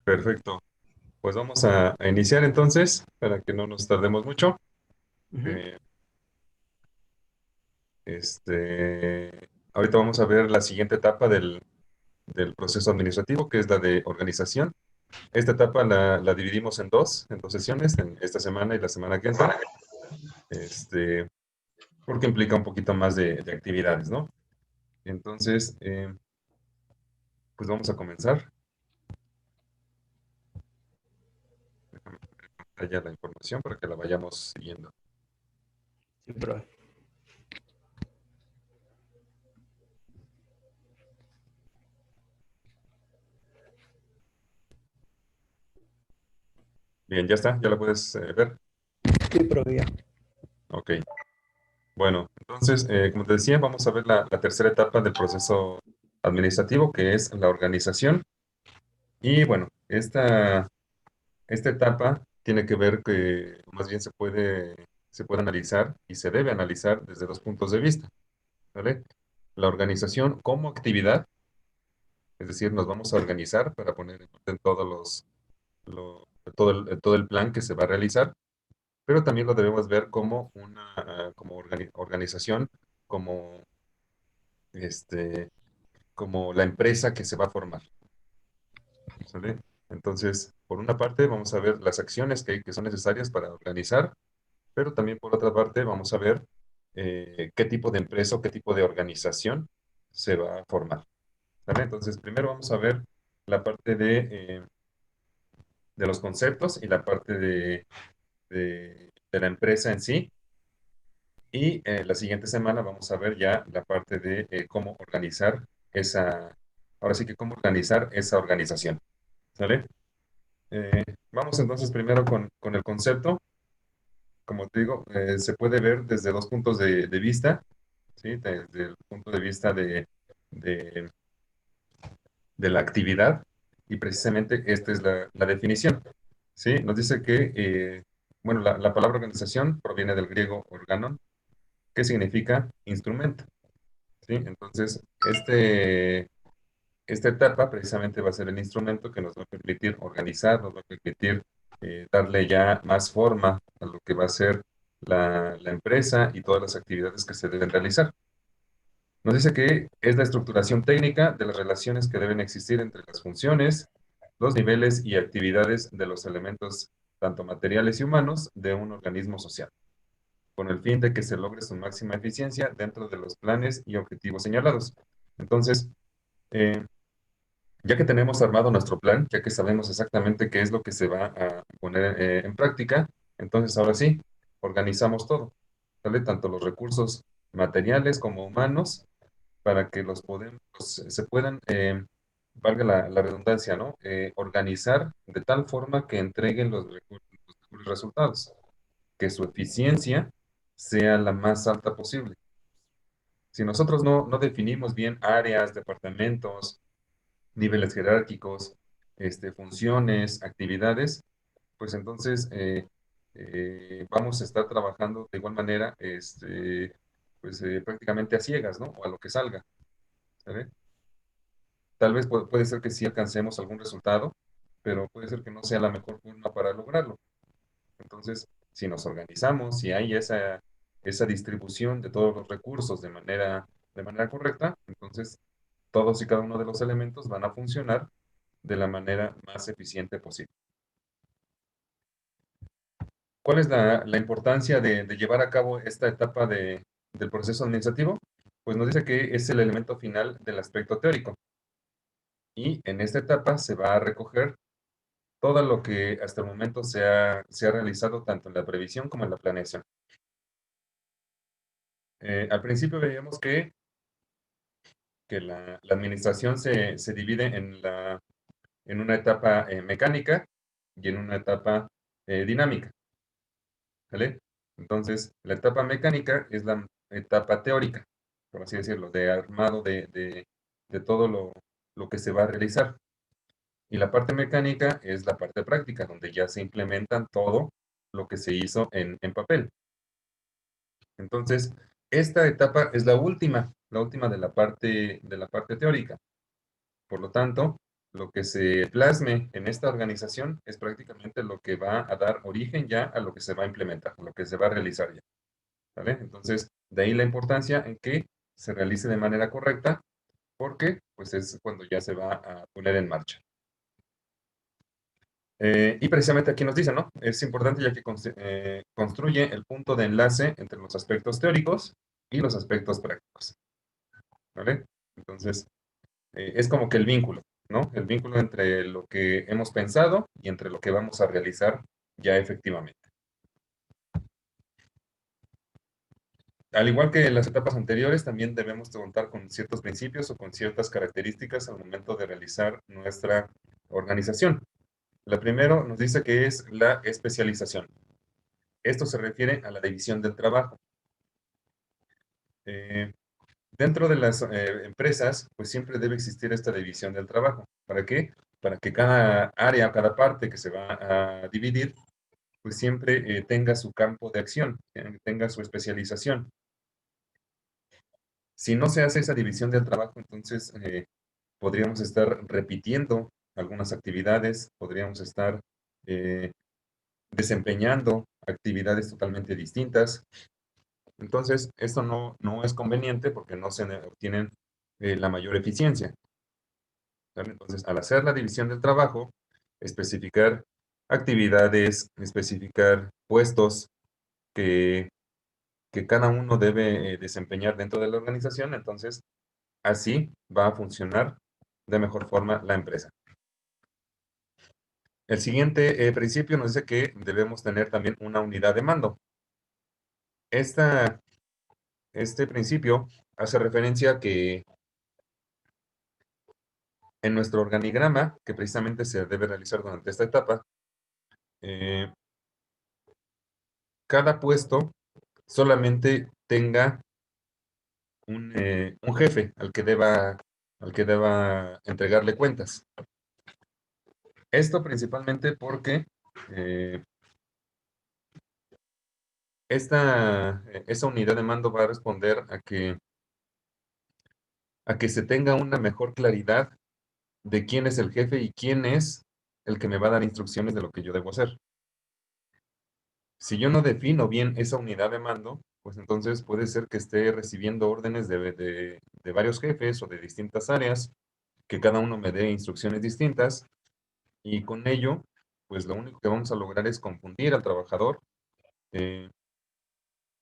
Perfecto. Pues vamos a iniciar entonces, para que no nos tardemos mucho. Ujú, Eh, Ahorita vamos a ver la siguiente etapa del proceso administrativo, que es la de organización. Esta etapa la dividimos en dos sesiones, en esta semana y la semana que entra, este, porque implica un poquito más de actividades, ¿no? Entonces, pues vamos a comenzar. Déjame poner en pantalla la información para que la vayamos siguiendo. sin problema. Bien, ya está, ya la puedes ver. Sí, pero ya. Ok. Bueno, entonces, como te decía, vamos a ver la tercera etapa del proceso administrativo, que es la organización. Y bueno, esta etapa tiene que ver que más bien se puede analizar y se debe analizar desde dos puntos de vista, ¿vale? La organización como actividad, es decir, nos vamos a organizar para poner en orden todo el plan que se va a realizar, pero también lo debemos ver como como organización, como este, como la empresa que se va a formar, ¿sale? Entonces, por una parte, vamos a ver las acciones que son necesarias para organizar, pero también por otra parte, vamos a ver qué tipo de empresa o qué tipo de organización se va a formar, ¿sale? Entonces, primero vamos a ver la parte de los conceptos y la parte de la empresa en sí. Y la siguiente semana vamos a ver ya la parte de cómo organizar ahora sí que cómo organizar esa organización, ¿sale? Vamos entonces primero con el concepto. Como te digo, se puede ver desde dos puntos de vista, ¿sí? Desde el punto de vista de, de la actividad, y precisamente esta es la definición, ¿sí? Nos dice que, bueno, la palabra organización proviene del griego organon, que significa instrumento, ¿sí? Entonces, esta etapa precisamente va a ser el instrumento que nos va a permitir organizar, nos va a permitir darle ya más forma a lo que va a ser la empresa y todas las actividades que se deben realizar. Nos dice que es la estructuración técnica de las relaciones que deben existir entre las funciones, los niveles y actividades de los elementos, tanto materiales y humanos, de un organismo social, con el fin de que se logre su máxima eficiencia dentro de los planes y objetivos señalados. Entonces, eh, ya que tenemos armado nuestro plan, ya que sabemos exactamente qué es lo que se va a poner en práctica, entonces ahora sí, organizamos todo, ¿sale? Tanto los recursos materiales como humanos, para que se puedan, valga la redundancia, ¿no? Organizar de tal forma que entreguen los mejores resultados, que su eficiencia sea la más alta posible. Si nosotros no definimos bien áreas, departamentos, niveles jerárquicos, funciones, actividades, pues entonces vamos a estar trabajando de igual manera, pues prácticamente a ciegas, ¿no? O a lo que salga, ¿sale? Tal vez puede ser que sí alcancemos algún resultado, pero puede ser que no sea la mejor forma para lograrlo. Entonces, si nos organizamos, si hay esa distribución de todos los recursos de manera correcta, entonces todos y cada uno de los elementos van a funcionar de la manera más eficiente posible. ¿Cuál es la importancia de llevar a cabo esta etapa del proceso administrativo? Pues nos dice que es el elemento final del aspecto teórico. Y en esta etapa se va a recoger todo lo que hasta el momento se ha realizado tanto en la previsión como en la planeación. Al principio veíamos que la administración se divide en una etapa mecánica y en una etapa dinámica, ¿vale? Entonces, la etapa mecánica es la etapa teórica, por así decirlo, de armado de todo lo que se va a realizar. Y la parte mecánica es la parte práctica, donde ya se implementan todo lo que se hizo en papel. Entonces, esta etapa es la última de la parte teórica. Por lo tanto, lo que se plasme en esta organización es prácticamente lo que va a dar origen ya a lo que se va a implementar, a lo que se va a realizar ya, ¿vale? Entonces, de ahí la importancia en que se realice de manera correcta, porque pues es cuando ya se va a poner en marcha. Y precisamente aquí nos dice, ¿no? Es importante ya que construye el punto de enlace entre los aspectos teóricos y los aspectos prácticos, ¿vale? Entonces, es como que el vínculo, ¿no? El vínculo entre lo que hemos pensado y entre lo que vamos a realizar ya efectivamente. Al igual que en las etapas anteriores, también debemos de contar con ciertos principios o con ciertas características al momento de realizar nuestra organización. La primera nos dice que es la especialización. Esto se refiere a la división del trabajo. Eh, Dentro de las empresas, pues siempre debe existir esta división del trabajo. ¿Para qué? Para que cada área, cada parte que se va a dividir, pues siempre tenga su campo de acción, tenga su especialización. Si no se hace esa división del trabajo, entonces podríamos estar repitiendo algunas actividades, podríamos estar eh, desempeñando actividades totalmente distintas. Entonces, esto no es conveniente porque no se obtienen la mayor eficiencia, ¿vale? Entonces, al hacer la división del trabajo, especificar actividades, especificar puestos que, que cada uno debe desempeñar dentro de la organización, entonces así va a funcionar de mejor forma la empresa. El siguiente principio nos dice que debemos tener también una unidad de mando. Este principio hace referencia a que en nuestro organigrama, que precisamente se debe realizar durante esta etapa, eh, cada puesto solamente tenga un jefe al que deba entregarle cuentas. Esto principalmente porque eh, esa unidad de mando va a responder a que se tenga una mejor claridad de quién es el jefe y quién es el que me va a dar instrucciones de lo que yo debo hacer. Si yo no defino bien esa unidad de mando, pues entonces puede ser que esté recibiendo órdenes de varios jefes o de distintas áreas, que cada uno me dé instrucciones distintas, y con ello, pues lo único que vamos a lograr es confundir al trabajador. eh,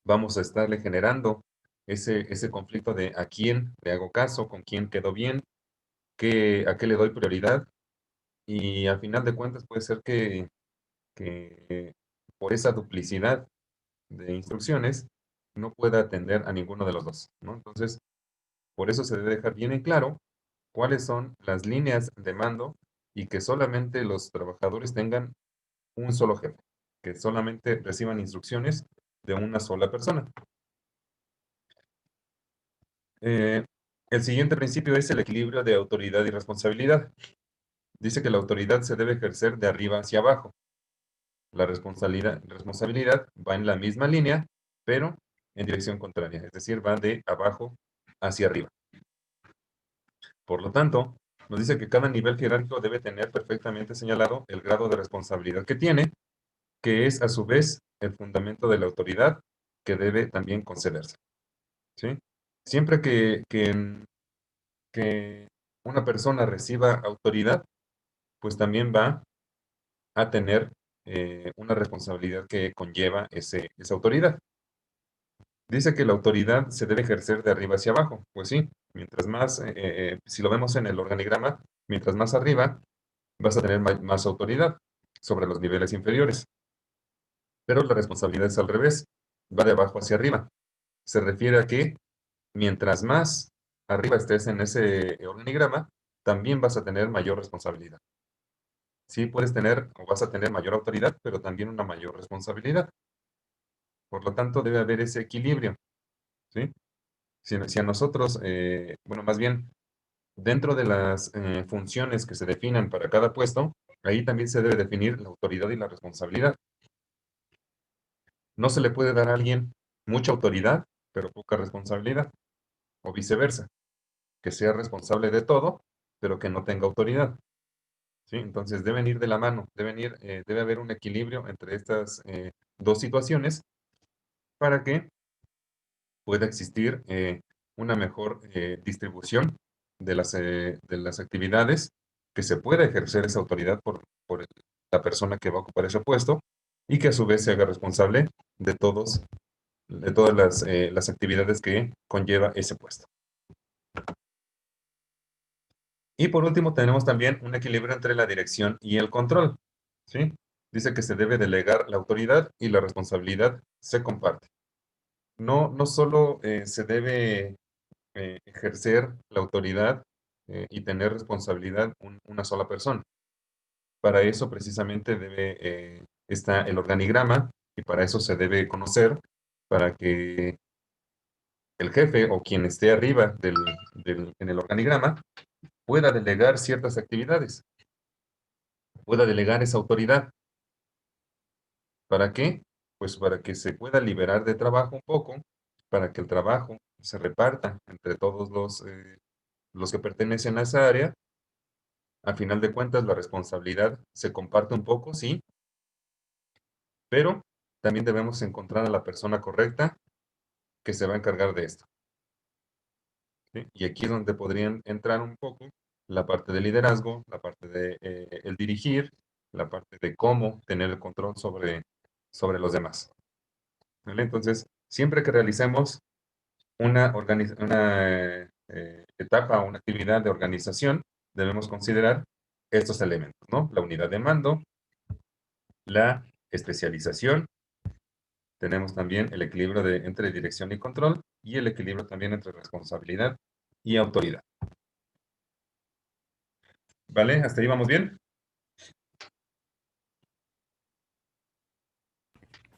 Vamos a estarle generando ese conflicto de a quién le hago caso, con quién quedo bien, a qué le doy prioridad, y al final de cuentas puede ser que por esa duplicidad de instrucciones no pueda atender a ninguno de los dos, ¿no? Entonces, por eso se debe dejar bien en claro cuáles son las líneas de mando y que solamente los trabajadores tengan un solo jefe, que solamente reciban instrucciones de una sola persona. Eh, el siguiente principio es el equilibrio de autoridad y responsabilidad. Dice que la autoridad se debe ejercer de arriba hacia abajo. La responsabilidad va en la misma línea, pero en dirección contraria, es decir, va de abajo hacia arriba. Por lo tanto, nos dice que cada nivel jerárquico debe tener perfectamente señalado el grado de responsabilidad que tiene, que es a su vez el fundamento de la autoridad que debe también concederse, ¿sí? Siempre que una persona reciba autoridad, pues también va a tener una responsabilidad que conlleva esa autoridad. Dice que la autoridad se debe ejercer de arriba hacia abajo. Pues sí, mientras más, si lo vemos en el organigrama, mientras más arriba, vas a tener más autoridad sobre los niveles inferiores. Pero la responsabilidad es al revés, va de abajo hacia arriba. Se refiere a que mientras más arriba estés en ese organigrama, también vas a tener mayor responsabilidad. Sí, puedes tener o vas a tener mayor autoridad, pero también una mayor responsabilidad. Por lo tanto, debe haber ese equilibrio, ¿sí? Si a nosotros, bueno, más bien, dentro de las funciones que se definan para cada puesto, ahí también se debe definir la autoridad y la responsabilidad. No se le puede dar a alguien mucha autoridad, pero poca responsabilidad, o viceversa, que sea responsable de todo, pero que no tenga autoridad. ¿sí? Entonces deben ir de la mano, debe haber un equilibrio entre estas dos situaciones para que pueda existir una mejor distribución de las actividades, que se pueda ejercer esa autoridad por la persona que va a ocupar ese puesto y que a su vez se haga responsable de de todas las actividades que conlleva ese puesto. Y por último, tenemos también un equilibrio entre la dirección y el control, ¿sí? Dice que se debe delegar la autoridad y la responsabilidad se comparte. No solo se debe ejercer la autoridad y tener responsabilidad una sola persona. Para eso precisamente está el organigrama y para eso se debe conocer para que el jefe o quien esté arriba en el organigrama pueda delegar ciertas actividades, pueda delegar esa autoridad. ¿Para qué? Pues para que se pueda liberar de trabajo un poco, para que el trabajo se reparta entre todos los que pertenecen a esa área. A final de cuentas, la responsabilidad se comparte un poco, sí, pero también debemos encontrar a la persona correcta que se va a encargar de esto, ¿sí? Y aquí es donde podrían entrar un poco la parte de liderazgo, la parte de el dirigir, la parte de cómo tener el control sobre los demás, ¿vale? Entonces, siempre que realicemos una etapa o una actividad de organización, debemos considerar estos elementos, ¿no? La unidad de mando, la especialización, tenemos también el equilibrio entre dirección y control y el equilibrio también entre responsabilidad y autoridad. ¿Vale? ¿Hasta ahí vamos bien?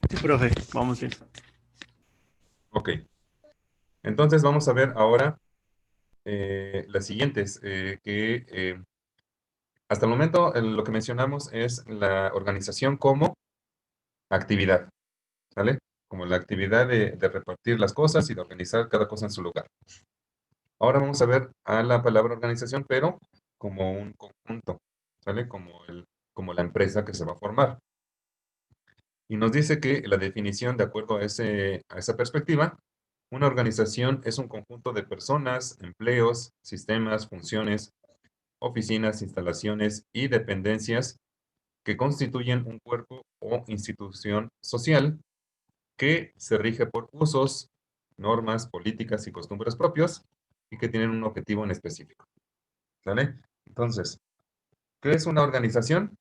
Sí, profe, vamos bien. Ok. Entonces vamos a ver ahora las siguientes, hasta el momento lo que mencionamos es la organización como actividad, ¿vale? Como la actividad de repartir las cosas y de organizar cada cosa en su lugar. Ahora vamos a ver a la palabra organización, pero como un conjunto, ¿sale? Como la empresa que se va a formar. Y nos dice que la definición, de acuerdo a esa perspectiva, una organización es un conjunto de personas, empleos, sistemas, funciones, oficinas, instalaciones y dependencias que constituyen un cuerpo o institución social que se rige por usos, normas, políticas y costumbres propios y que tienen un objetivo en específico. ¿Vale? Entonces, ¿qué es una organización?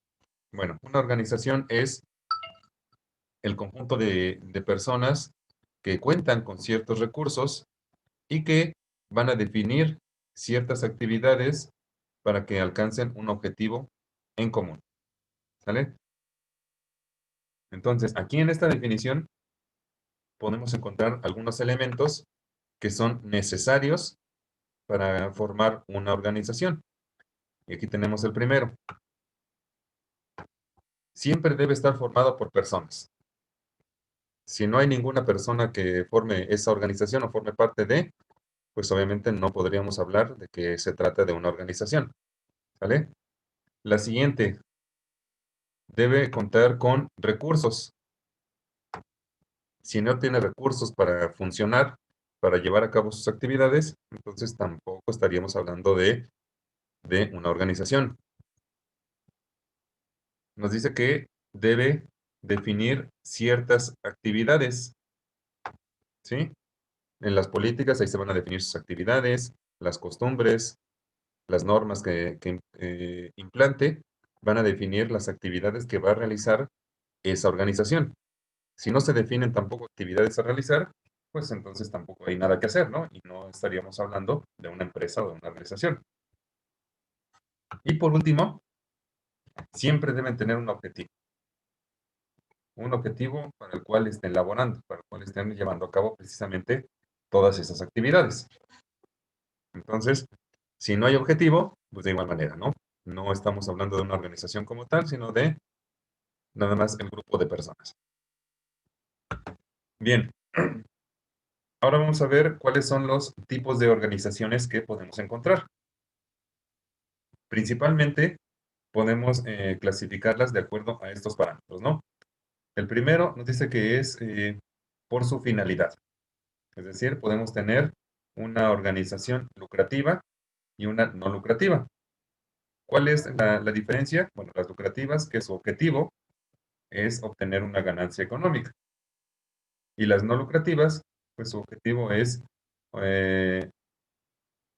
Bueno, una organización es el conjunto de personas que cuentan con ciertos recursos y que van a definir ciertas actividades para que alcancen un objetivo en común. ¿Sale? Entonces, aquí en esta definición podemos encontrar algunos elementos que son necesarios para formar una organización. Y aquí tenemos el primero. Siempre debe estar formado por personas. Si no hay ninguna persona que forme esa organización o forme parte de, pues obviamente no podríamos hablar de que se trata de una organización. ¿Vale? La siguiente, debe contar con recursos. Si no tiene recursos para funcionar, para llevar a cabo sus actividades, entonces tampoco estaríamos hablando de una organización. Nos dice que debe definir ciertas actividades, ¿sí? En las políticas ahí se van a definir sus actividades, las costumbres, las normas que implante, van a definir las actividades que va a realizar esa organización. Si no se definen tampoco actividades a realizar, pues entonces tampoco hay nada que hacer, ¿no? Y no estaríamos hablando de una empresa o de una organización. Y por último, siempre deben tener un objetivo para el cual estén laborando, para el cual estén llevando a cabo precisamente todas esas actividades. Entonces, si no hay objetivo, pues de igual manera, ¿no? No estamos hablando de una organización como tal, sino de nada más el grupo de personas. Bien, ahora vamos a ver cuáles son los tipos de organizaciones que podemos encontrar. Principalmente podemos clasificarlas de acuerdo a estos parámetros, ¿no? El primero nos dice que es por su finalidad. Es decir, podemos tener una organización lucrativa y una no lucrativa. ¿Cuál es la diferencia? Bueno, las lucrativas, que su objetivo es obtener una ganancia económica. Y las no lucrativas, pues su objetivo eh,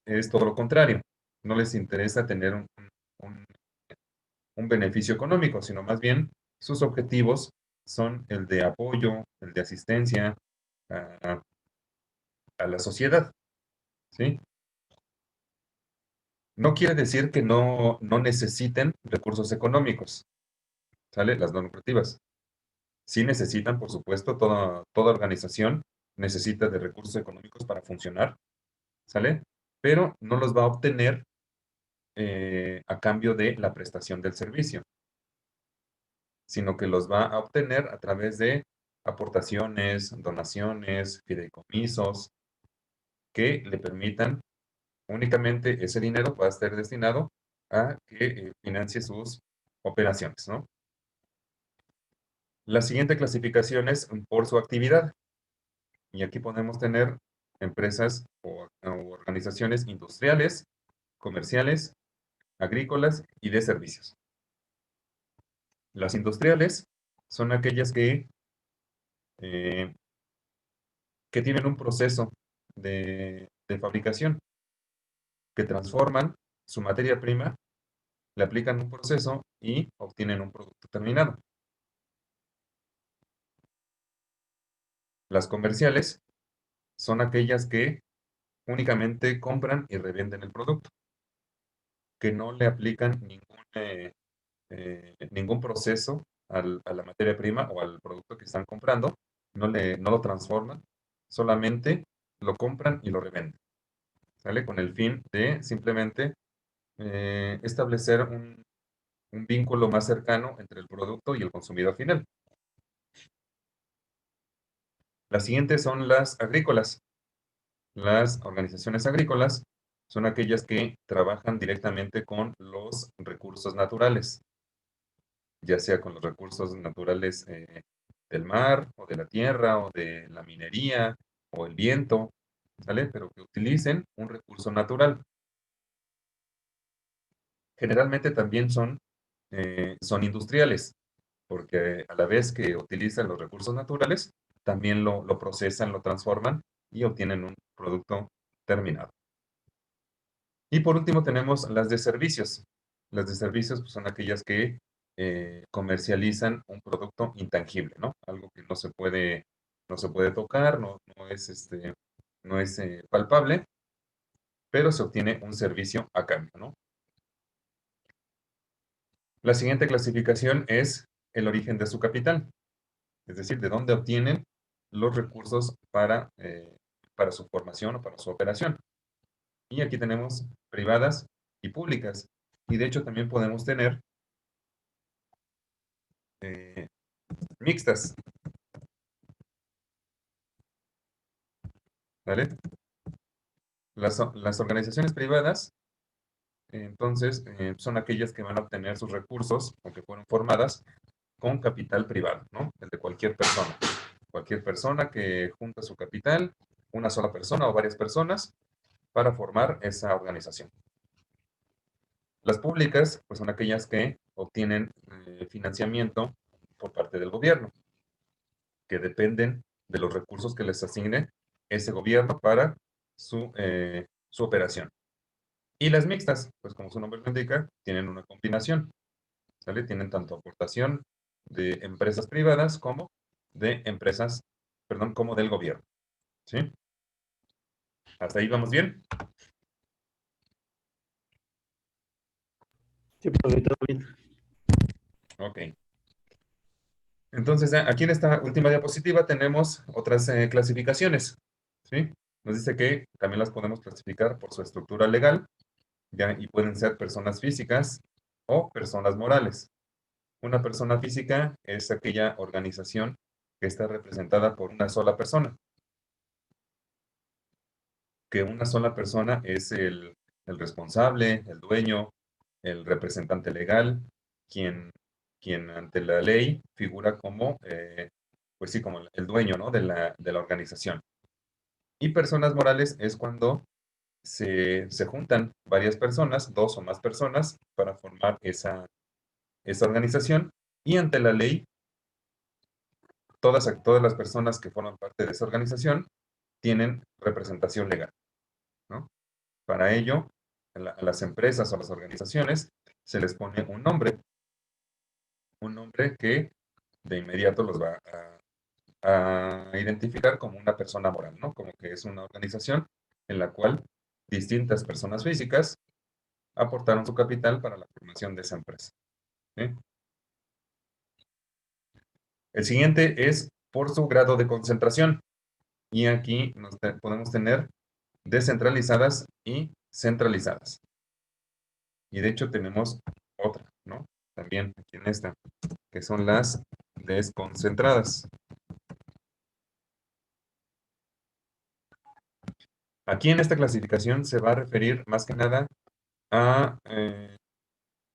es todo lo contrario. No les interesa tener un- un beneficio económico, sino más bien sus objetivos son el de apoyo, el de asistencia a, a la sociedad, ¿sí? No quiere decir que no necesiten recursos económicos, ¿sale? Las no lucrativas. Sí necesitan, por supuesto, toda organización necesita de recursos económicos para funcionar, ¿sale? Pero no los va a obtener a cambio de la prestación del servicio, sino que los va a obtener a través de aportaciones, donaciones, fideicomisos, que le permitan únicamente ese dinero pueda estar destinado a que financie sus operaciones, ¿no? La siguiente clasificación es por su actividad. Y aquí podemos tener empresas o organizaciones industriales, comerciales, agrícolas y de servicios. Las industriales son aquellas eh, que tienen un proceso de fabricación, que transforman su materia prima, le aplican un proceso y obtienen un producto terminado. Las comerciales son aquellas que únicamente compran y revenden el producto, que no le aplican ningún proceso a la materia prima o al producto que están comprando, no lo transforman, solamente lo compran y lo revenden, ¿sale? Con el fin de simplemente establecer un vínculo más cercano entre el producto y el consumidor final. Las siguientes son las agrícolas. Las organizaciones agrícolas son aquellas que trabajan directamente con los recursos naturales, ya sea con los recursos naturales del mar o de la tierra o de la minería o el viento, ¿sale? Pero que utilicen un recurso natural. Generalmente también son industriales, porque a la vez que utilizan los recursos naturales, también lo procesan, lo transforman y obtienen un producto terminado. Y por último tenemos las de servicios. Las de servicios pues, son aquellas que comercializan un producto intangible, ¿no? Algo que no se puede tocar, no es palpable, pero se obtiene un servicio a cambio, ¿no? La siguiente clasificación es el origen de su capital, es decir, de dónde obtienen los recursos para su formación o para su operación. Y aquí tenemos privadas y públicas. Y de hecho también podemos tener eh, mixtas, ¿vale? Las organizaciones privadas, entonces, son aquellas que van a obtener sus recursos o que fueron formadas con capital privado, ¿no? El de cualquier persona. Cualquier persona que junta su capital, una sola persona o varias personas, para formar esa organización. Las públicas, pues son aquellas que obtienen financiamiento por parte del gobierno, que dependen de los recursos que les asigne ese gobierno para su operación. Y las mixtas, pues como su nombre lo indica, tienen una combinación, ¿sale? Tienen tanto aportación de empresas privadas como de empresas, perdón, como del gobierno, ¿sí? ¿Hasta ahí vamos bien? Sí, profe, todo bien. Ok. Entonces, aquí en esta última diapositiva tenemos otras clasificaciones, ¿sí? Nos dice que también las podemos clasificar por su estructura legal, ¿ya? Y pueden ser personas físicas o personas morales. Una persona física es aquella organización que está representada por una sola persona, que una sola persona es el responsable, el dueño, el representante legal, quien, quien ante la ley figura como, pues sí, como el dueño, ¿no? de la organización. Y personas morales es cuando se juntan varias personas, dos o más personas, para formar esa organización. Y ante la ley, todas las personas que forman parte de esa organización tienen representación legal, ¿no? Para ello, a las empresas o las organizaciones se les pone un nombre que de inmediato los va a identificar como una persona moral, ¿no? Como que es una organización en la cual distintas personas físicas aportaron su capital para la formación de esa empresa, ¿sí? El siguiente es por su grado de concentración. Y aquí podemos tener descentralizadas y centralizadas. Y de hecho tenemos otra, ¿no? También aquí en esta, que son las desconcentradas. Aquí en esta clasificación se va a referir más que nada a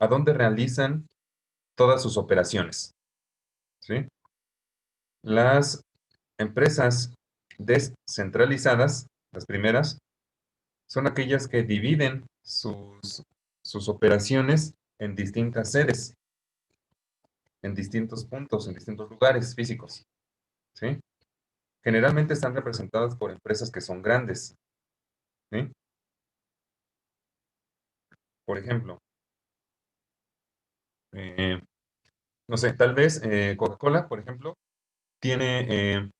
dónde realizan todas sus operaciones, ¿sí? Las empresas descentralizadas, las primeras, son aquellas que dividen sus operaciones en distintas sedes, en distintos puntos, en distintos lugares físicos, ¿sí? Generalmente están representadas por empresas que son grandes, ¿sí? Por ejemplo, eh, no sé, tal vez Coca-Cola, por ejemplo, tiene,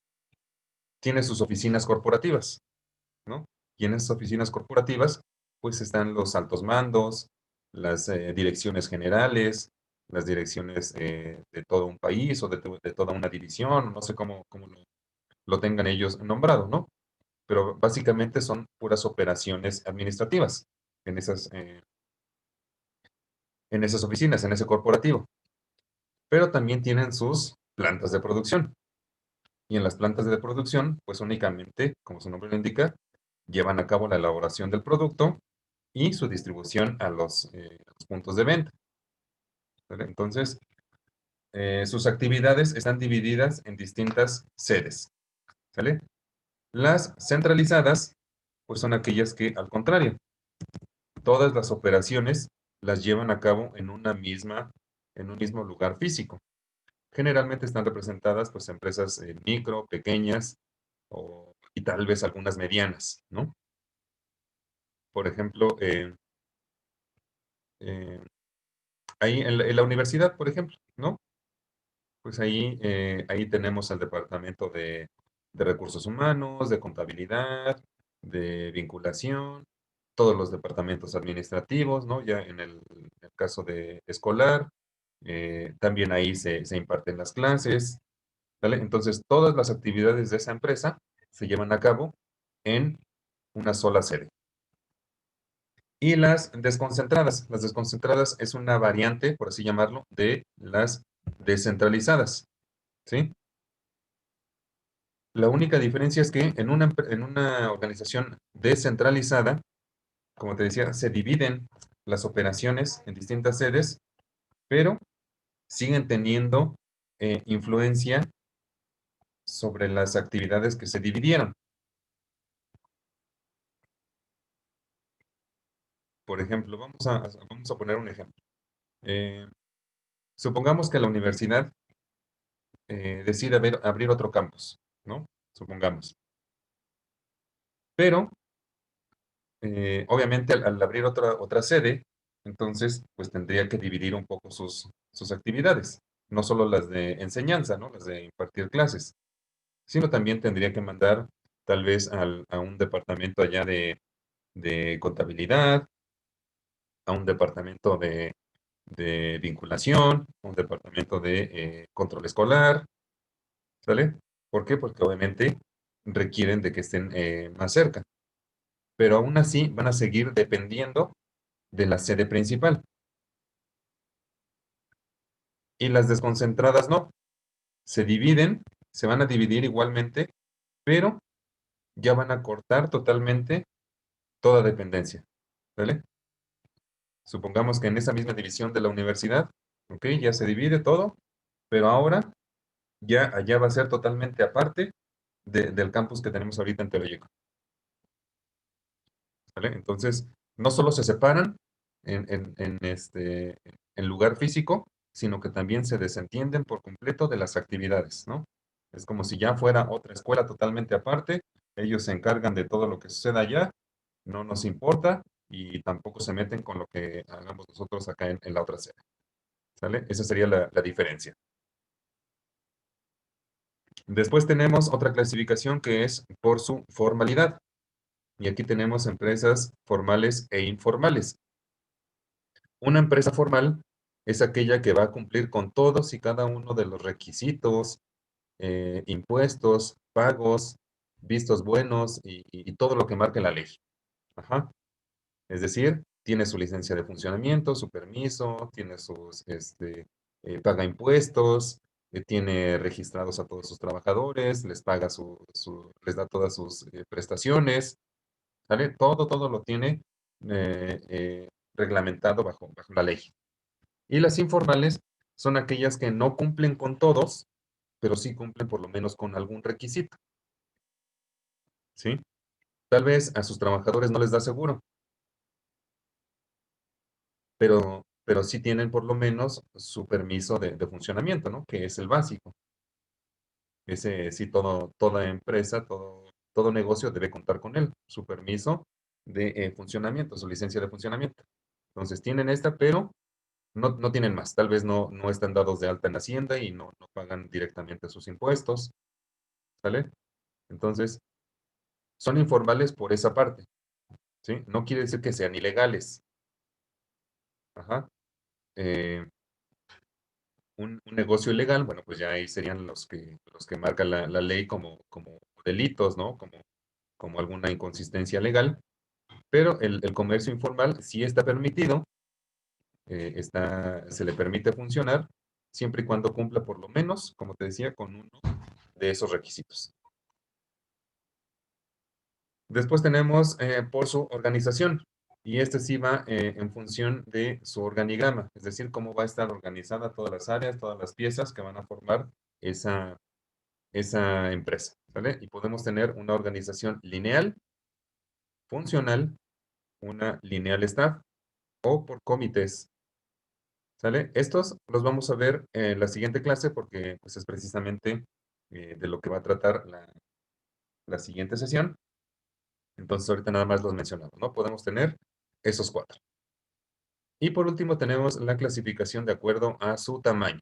tiene sus oficinas corporativas, ¿no? Y en esas oficinas corporativas, pues están los altos mandos, las direcciones generales, las direcciones de todo un país o de toda una división, no sé cómo lo tengan ellos nombrado, ¿no? Pero básicamente son puras operaciones administrativas en en esas oficinas, en ese corporativo. Pero también tienen sus plantas de producción. Y en las plantas de producción, pues únicamente, como su nombre lo indica, llevan a cabo la elaboración del producto y su distribución a los puntos de venta, ¿vale? Entonces, sus actividades están divididas en distintas sedes, ¿sale? Las centralizadas, pues son aquellas que, al contrario, todas las operaciones las llevan a cabo en un mismo lugar físico. Generalmente están representadas, pues, empresas micro, pequeñas, y tal vez algunas medianas, ¿no? Por ejemplo, eh, ahí en la universidad, por ejemplo, ¿no? Pues ahí tenemos el departamento de recursos humanos, de contabilidad, de vinculación, todos los departamentos administrativos, ¿no? Ya en el caso de escolar, también ahí se imparten las clases, ¿vale? Entonces, todas las actividades de esa empresa se llevan a cabo en una sola sede. Y las desconcentradas es una variante, por así llamarlo, de las descentralizadas, ¿sí? La única diferencia es que en una organización descentralizada, como te decía, se dividen las operaciones en distintas sedes, pero siguen teniendo influencia sobre las actividades que se dividieron. Por ejemplo, vamos a poner un ejemplo. Eh, supongamos que la universidad decide abrir otro campus, ¿no? Supongamos. Pero obviamente al abrir otra sede, entonces pues tendría que dividir un poco sus actividades, no solo las de enseñanza, ¿no? Las de impartir clases, sino también tendría que mandar tal vez a un departamento allá de contabilidad, a un departamento de vinculación, un departamento de control escolar, ¿sale? ¿Por qué? Porque obviamente requieren de que estén más cerca, pero aún así van a seguir dependiendo de la sede principal. Y las desconcentradas no, se dividen, se van a dividir igualmente, pero ya van a cortar totalmente toda dependencia, ¿vale? Supongamos que en esa misma división de la universidad, ¿ok? Ya se divide todo, pero ahora ya allá va a ser totalmente aparte del campus que tenemos ahorita en Teloyuca, ¿vale? Entonces, no solo se separan en lugar físico, sino que también se desentienden por completo de las actividades, ¿no? Es como si ya fuera otra escuela totalmente aparte, ellos se encargan de todo lo que suceda allá, no nos importa y tampoco se meten con lo que hagamos nosotros acá en la otra sede, ¿sale? Esa sería la diferencia. Después tenemos otra clasificación que es por su formalidad. Y aquí tenemos empresas formales e informales. Una empresa formal es aquella que va a cumplir con todos y cada uno de los requisitos, impuestos, pagos, vistos buenos y todo lo que marque la ley. Ajá. Es decir, tiene su licencia de funcionamiento, su permiso, tiene sus, paga impuestos, tiene registrados a todos sus trabajadores, les paga les da todas sus prestaciones, ¿sale? Todo lo tiene reglamentado bajo la ley. Y las informales son aquellas que no cumplen con todos, pero sí cumplen por lo menos con algún requisito, ¿sí? Tal vez a sus trabajadores no les da seguro, pero sí tienen por lo menos su permiso de funcionamiento, ¿no? Que es el básico. Ese sí, toda empresa, todo negocio debe contar con él, su permiso de funcionamiento, su licencia de funcionamiento. Entonces tienen esta, pero no tienen más. Tal vez no están dados de alta en Hacienda y no pagan directamente sus impuestos, ¿sale? Entonces, son informales por esa parte, ¿sí? No quiere decir que sean ilegales. Ajá. Eh, un negocio ilegal, bueno, pues ya ahí serían los que marca la ley como delitos, ¿no? Como alguna inconsistencia legal, pero el comercio informal sí está permitido, se le permite funcionar siempre y cuando cumpla por lo menos, como te decía, con uno de esos requisitos. Después tenemos por su organización, y este sí va en función de su organigrama, es decir, cómo va a estar organizada todas las áreas, todas las piezas que van a formar esa empresa, ¿vale? Y podemos tener una organización lineal, funcional, una lineal staff o por comités, ¿sale? Estos los vamos a ver en la siguiente clase porque pues, es precisamente de lo que va a tratar la siguiente sesión. Entonces ahorita nada más los mencionamos, ¿no? Podemos tener esos cuatro. Y por último tenemos la clasificación de acuerdo a su tamaño,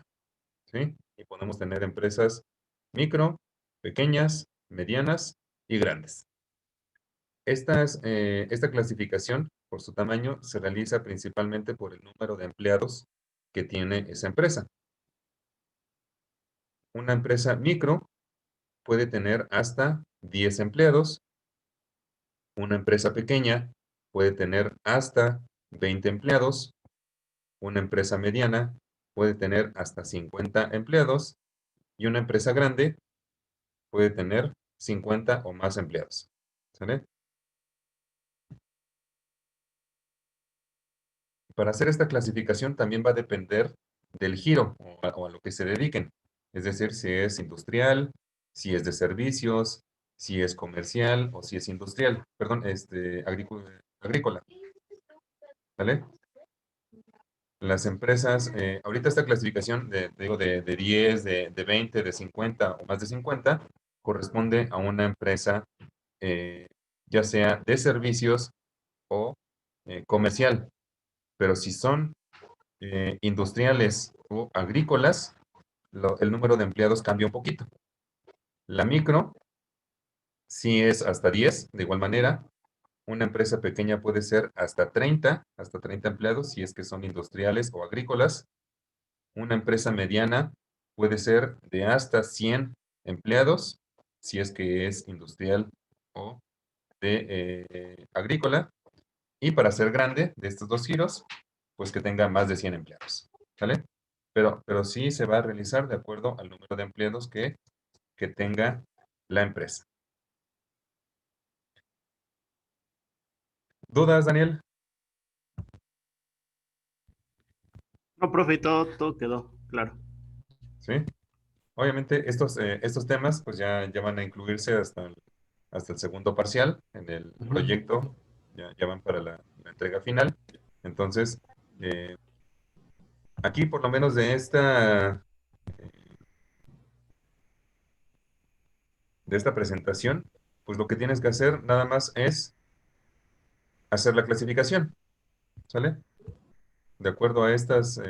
¿sí? Y podemos tener empresas micro, pequeñas, medianas y grandes. Esta clasificación por su tamaño se realiza principalmente por el número de empleados que tiene esa empresa. Una empresa micro puede tener hasta 10 empleados. Una empresa pequeña puede tener hasta 20 empleados. Una empresa mediana puede tener hasta 50 empleados. Y una empresa grande puede tener 50 o más empleados. ¿Sale? Para hacer esta clasificación también va a depender del giro o a lo que se dediquen. Es decir, si es industrial, si es de servicios, si es comercial o si es industrial. Perdón, agrícola. ¿Vale? Las empresas, ahorita esta clasificación digo, de 10, de 20, de 50 o más de 50, corresponde a una empresa, eh, ya sea de servicios o comercial. Pero si son industriales o agrícolas, el número de empleados cambia un poquito. La micro, si es hasta 10, de igual manera. Una empresa pequeña puede ser hasta 30 empleados, si es que son industriales o agrícolas. Una empresa mediana puede ser de hasta 100 empleados, si es que es industrial o de agrícola. Y para ser grande de estos dos giros, pues que tenga más de 100 empleados. ¿Vale? Pero sí se va a realizar de acuerdo al número de empleados que tenga la empresa. ¿Dudas, Daniel? No, profe, todo quedó claro. ¿Sí? Obviamente estos temas pues ya van a incluirse hasta el segundo parcial en el Ujú. proyecto, ya van para la entrega final. Entonces, eh, aquí por lo menos de esta presentación, pues lo que tienes que hacer nada más es hacer la clasificación, ¿sale? De acuerdo a estas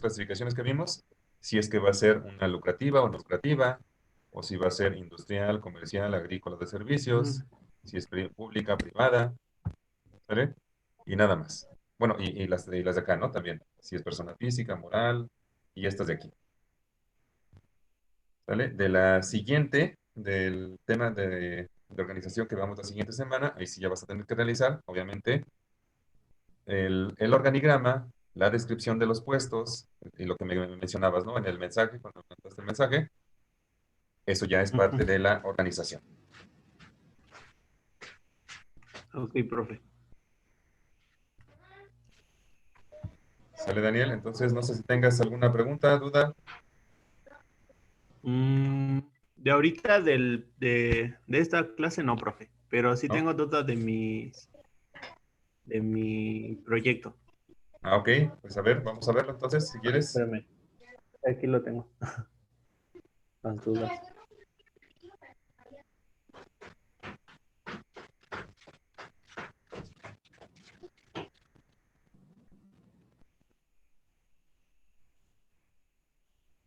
clasificaciones que vimos, si es que va a ser una lucrativa o no lucrativa, o si va a ser industrial, comercial, agrícola, de Ujú. servicios, si es pública, privada, ¿sale? Y nada más. Bueno, y las de acá, ¿no? También, si es persona física, moral, y estas de aquí, ¿sale? De la siguiente, del tema de organización que vamos la siguiente semana, ahí sí ya vas a tener que realizar, obviamente, el organigrama, la descripción de los puestos y lo que me mencionabas, ¿no? En el mensaje, cuando me mandaste el mensaje, eso ya es parte Ujú. de la organización. Ok, profe. ¿Sale, Daniel? Entonces, no sé si tengas alguna pregunta, duda. Mm, de ahorita de esta clase no, profe, pero sí ¿No? tengo dudas de mi proyecto. Ah, ok. Pues a ver, vamos a verlo entonces, si quieres. Espérame, aquí lo tengo, las dudas.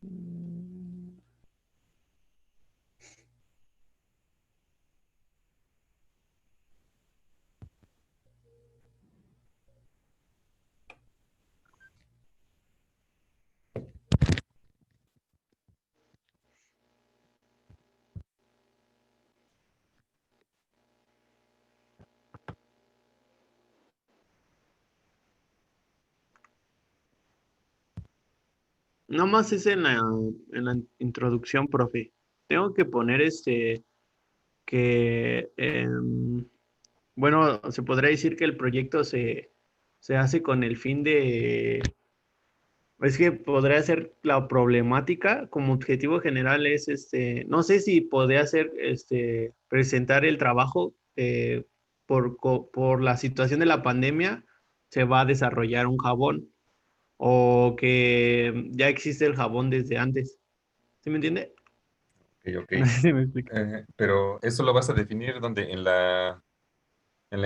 Mm, Nada más es en la introducción, profe. Tengo que poner que, bueno, se podría decir que el proyecto se hace con el fin de, es que podría ser la problemática como objetivo general es, no sé si podría ser, presentar el trabajo por la situación de la pandemia, se va a desarrollar un jabón o que ya existe el jabón desde antes. ¿Sí me entiende? Ok, ok. No sé si me explico. Pero eso lo vas a definir donde en la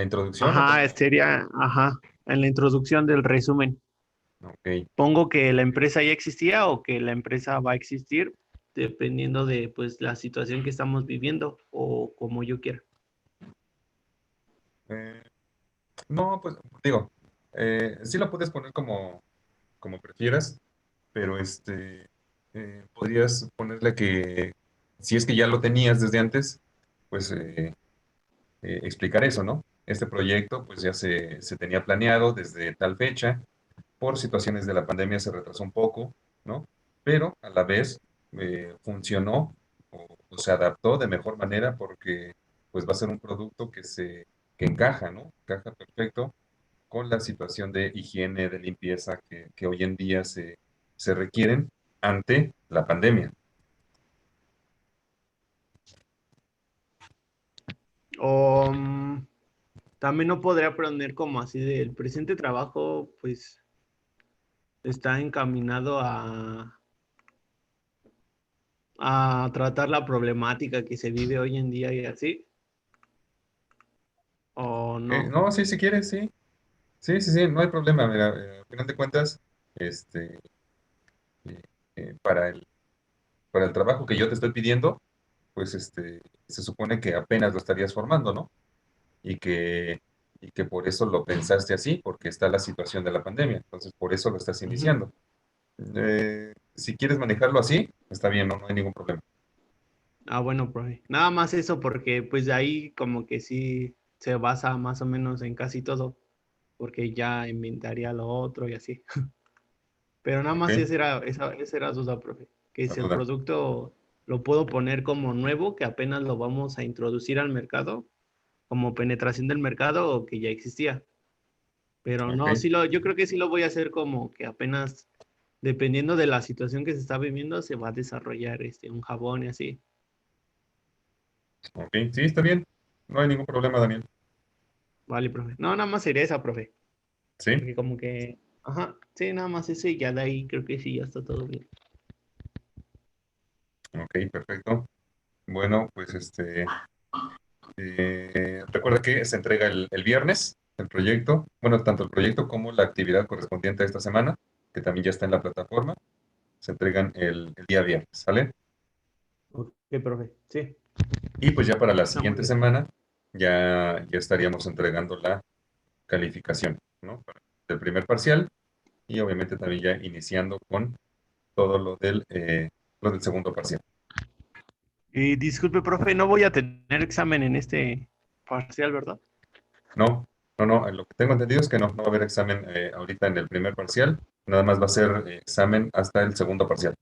introducción o Ajá, cómo. sería, ajá, en la introducción del resumen. Ok. Pongo que la empresa ya existía o que la empresa va a existir, dependiendo de pues la situación que estamos viviendo o como yo quiera. Eh, no, pues digo, sí lo puedes poner como prefieras, pero podrías ponerle que si es que ya lo tenías desde antes, pues explicar eso, ¿no? Este proyecto pues ya se tenía planeado desde tal fecha, por situaciones de la pandemia se retrasó un poco, ¿no? Pero a la vez funcionó o se adaptó de mejor manera porque pues va a ser un producto que encaja, ¿no? Encaja perfecto con la situación de higiene, de limpieza que hoy en día se requieren ante la pandemia. O también no podría poner como así de el presente trabajo, pues está encaminado a tratar la problemática que se vive hoy en día y así, o no. No, sí, si quieres, sí. Sí, sí, sí, no hay problema. Mira, al final de cuentas, este, eh, para el trabajo que yo te estoy pidiendo, pues se supone que apenas lo estarías formando, ¿no? Y que, y que por eso lo pensaste así, porque está la situación de la pandemia. Entonces, por eso lo estás Ujú. iniciando. Si quieres manejarlo así, está bien, no hay ningún problema. Ah, bueno, profe. Nada más eso porque pues de ahí como que sí se basa más o menos en casi todo, porque ya inventaría lo otro y así. Pero nada ¿Ok? más esa era duda, profe. Que La si el duda. producto lo puedo poner como nuevo, que apenas lo vamos a introducir al mercado, como penetración del mercado o que ya existía. Pero ¿Ok? no, yo creo que sí lo voy a hacer como que apenas, dependiendo de la situación que se está viviendo, se va a desarrollar un jabón y así. Ok, sí, está bien. No hay ningún problema, Daniel. Vale, profe. No, nada más sería esa, profe. Sí, Porque como que, ajá, sí, nada más ese y ya de ahí creo que sí, ya está todo bien. ok, perfecto. Bueno, pues recuerda que se entrega el viernes el proyecto, bueno, tanto el proyecto como la actividad correspondiente a esta semana, que también ya está en la plataforma, se entregan el día viernes, ¿sale? Ok, profe. Sí, Y pues ya para la está muy siguiente bien. semana ya estaríamos entregando la calificación, ¿no? Del primer parcial y obviamente también ya iniciando con todo lo del segundo parcial. Y disculpe, profe, no voy a tener examen en este parcial, ¿verdad? No, no, lo que tengo entendido es que no va a haber examen ahorita en el primer parcial, nada más va a ser examen hasta el segundo parcial.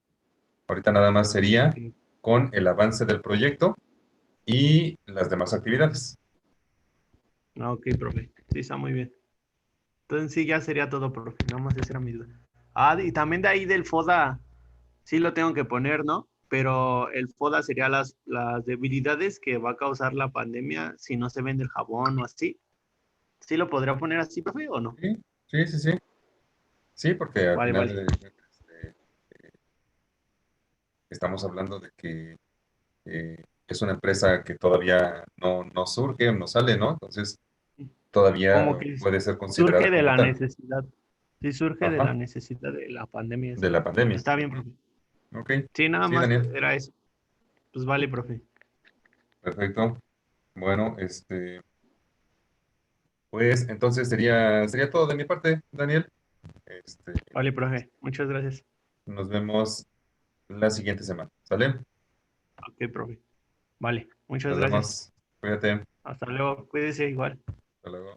Ahorita nada más sería Ok. con el avance del proyecto y las demás actividades. Ah, ok, profe. Sí, está muy bien. Entonces sí, ya sería todo, profe. Nada más esa era mi duda. Ah, y también de ahí del FODA, sí lo tengo que poner, ¿no? Pero el FODA sería las debilidades que va a causar la pandemia si no se vende el jabón o así. ¿Sí lo podría poner así, profe, o no? Sí, sí, sí, sí. Sí, porque al Vale, final vale. estamos hablando de que es una empresa que todavía no surge, no sale, ¿no? Entonces Como todavía que puede ser surge considerada de como la tal. necesidad. Sí, surge de la Ajá, necesidad de la pandemia de esa. la pandemia. Está bien, Ujú. profe. Ok, Sí, nada sí, más Daniel, era eso. Pues vale, profe. perfecto. Bueno, pues entonces sería todo de mi parte, Daniel. Este, Vale, profe. Muchas gracias. nos vemos la siguiente semana, ¿sale? Ok, profe. Vale, muchas Nos gracias. vemos. Cuídate. Hasta luego. Cuídese igual. Hasta luego.